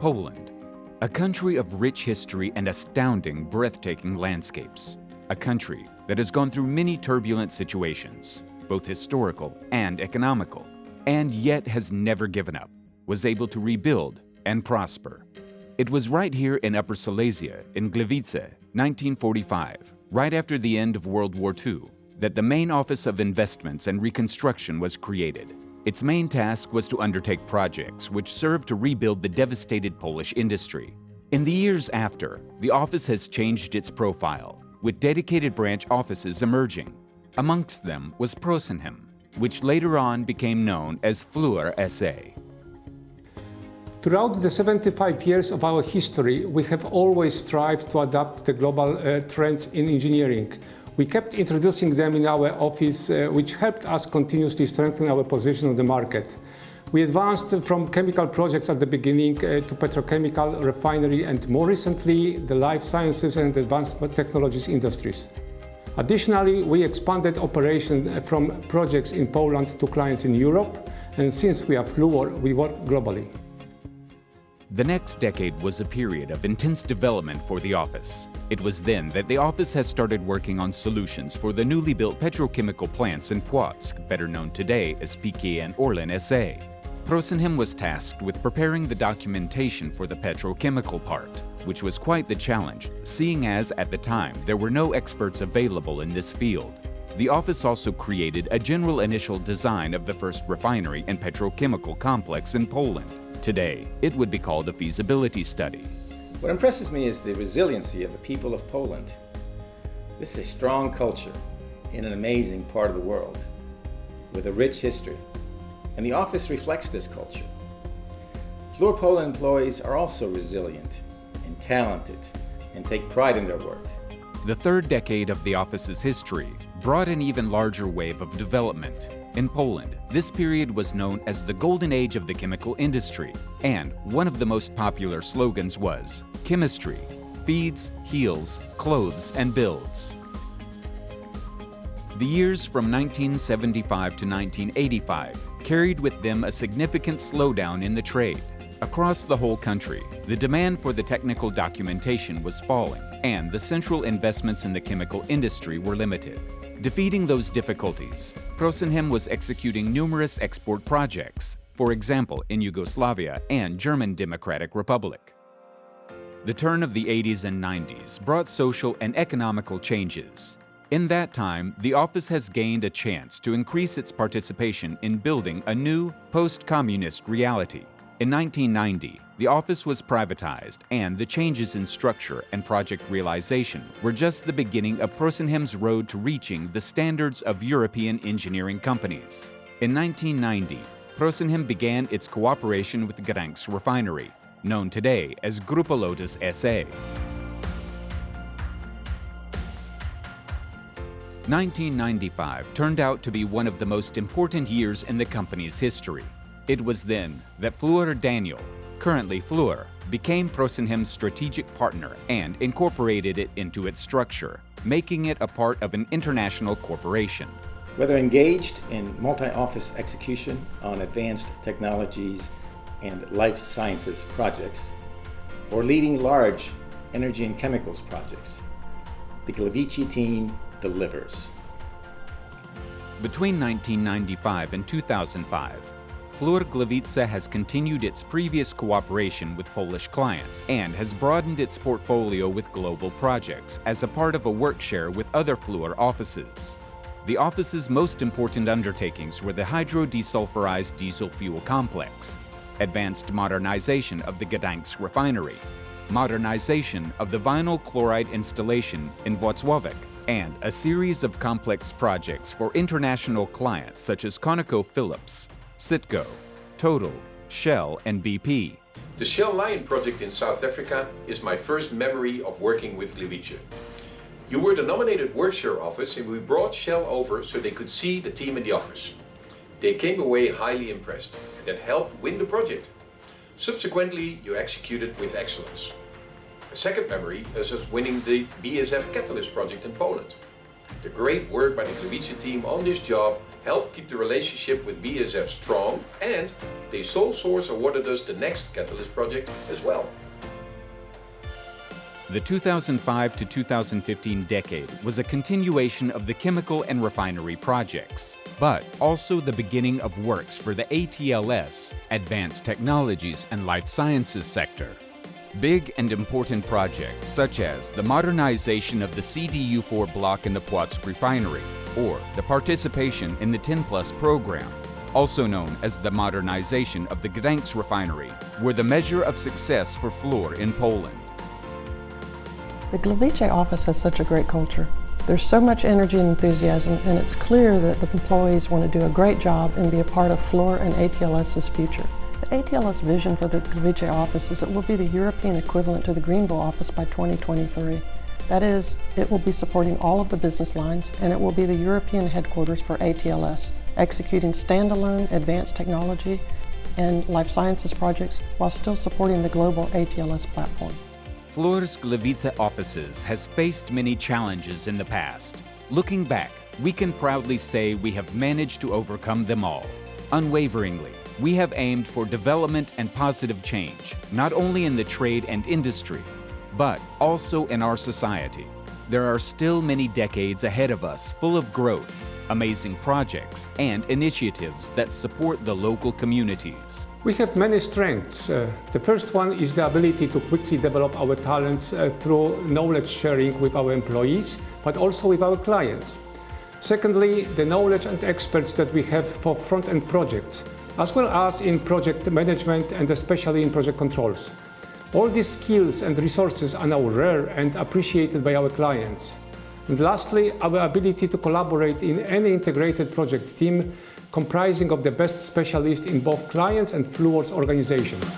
Poland, a country of rich history and astounding, breathtaking landscapes. A country that has gone through many turbulent situations, both historical and economical, and yet has never given up, was able to rebuild and prosper. It was right here in Upper Silesia, in Gliwice, 1945, right after the end of World War II, that the main Office of Investments and Reconstruction was created. Its main task was to undertake projects which served to rebuild the devastated Polish industry. In the years after, the office has changed its profile, with dedicated branch offices emerging. Amongst them was Prosenhim, which later on became known as Fluor SA. Throughout the 75 years of our history, we have always strived to adapt the global trends in engineering. We kept introducing them in our office, which helped us continuously strengthen our position on the market. We advanced from chemical projects at the beginning to petrochemical, refinery, and more recently, the life sciences and advanced technologies industries. Additionally, we expanded operation from projects in Poland to clients in Europe, and since we are Fluor, we work globally. The next decade was a period of intense development for the office. It was then that the office has started working on solutions for the newly built petrochemical plants in Płock, better known today as PKN Orlen SA. Prosenhim was tasked with preparing the documentation for the petrochemical part, which was quite the challenge, seeing as at the time there were no experts available in this field. The office also created a general initial design of the first refinery and petrochemical complex in Poland. Today, it would be called a feasibility study. What impresses me is the resiliency of the people of Poland. This is a strong culture in an amazing part of the world with a rich history, and the office reflects this culture. Fluor Poland employees are also resilient and talented and take pride in their work. The third decade of the office's history brought an even larger wave of development. In Poland, this period was known as the golden age of the chemical industry, and one of the most popular slogans was, "Chemistry feeds, heals, clothes, and builds." The years from 1975 to 1985 carried with them a significant slowdown in the trade. Across the whole country, the demand for the technical documentation was falling, and the central investments in the chemical industry were limited. Defeating those difficulties, Prosenhim was executing numerous export projects, for example in Yugoslavia and German Democratic Republic. The turn of the 80s and 90s brought social and economical changes. In that time, the office has gained a chance to increase its participation in building a new, post-communist reality. In 1990, the office was privatized, and the changes in structure and project realization were just the beginning of Prosenhim's road to reaching the standards of European engineering companies. In 1990, Prosenhim began its cooperation with Gdańsk Refinery, known today as Grupa Lotos SA. 1995 turned out to be one of the most important years in the company's history. It was then that Fluor Daniel, currently Fluor, became Prosenhim's strategic partner and incorporated it into its structure, making it a part of an international corporation. Whether engaged in multi-office execution on advanced technologies and life sciences projects, or leading large energy and chemicals projects, the Gliwice team delivers. Between 1995 and 2005, Fluor Gliwice has continued its previous cooperation with Polish clients and has broadened its portfolio with global projects as a part of a workshare with other Fluor offices. The office's most important undertakings were the hydrodesulfurized diesel fuel complex, advanced modernization of the Gdańsk refinery, modernization of the vinyl chloride installation in Włocławek, and a series of complex projects for international clients such as ConocoPhillips, Citgo, Total, Shell, and BP. The Shell Lion project in South Africa is my first memory of working with Gliwice. You were the nominated workshare office, and we brought Shell over so they could see the team in the office. They came away highly impressed, and that helped win the project. Subsequently, you executed with excellence. A second memory is us winning the BASF Catalyst project in Poland. The great work by the Gliwice team on this job helped keep the relationship with BASF strong, and they sole source awarded us the next Catalyst project as well. The 2005 to 2015 decade was a continuation of the chemical and refinery projects, but also the beginning of works for the ATLS, Advanced Technologies and Life Sciences sector. Big and important projects such as the modernization of the CDU4 block in the Płock refinery, or the participation in the 10+ program, also known as the modernization of the Gdańsk refinery, were the measure of success for Fluor in Poland. The Gliwice office has such a great culture. There's so much energy and enthusiasm, and it's clear that the employees want to do a great job and be a part of Fluor and ATLS's future. The ATLS vision for the Gliwice office is it will be the European equivalent to the Greenville office by 2023. That is, it will be supporting all of the business lines, and it will be the European headquarters for ATLS, executing standalone advanced technology and life sciences projects while still supporting the global ATLS platform. Fluor's Gliwice offices has faced many challenges in the past. Looking back, we can proudly say we have managed to overcome them all. Unwaveringly, we have aimed for development and positive change, not only in the trade and industry, but also in our society. There are still many decades ahead of us full of growth, amazing projects, and initiatives that support the local communities. We have many strengths. The first one is the ability to quickly develop our talents through knowledge sharing with our employees, but also with our clients. Secondly, the knowledge and experts that we have for front-end projects, as well as in project management and especially in project controls. All these skills and resources are now rare and appreciated by our clients. And lastly, our ability to collaborate in any integrated project team comprising of the best specialists in both clients and Fluor's organizations.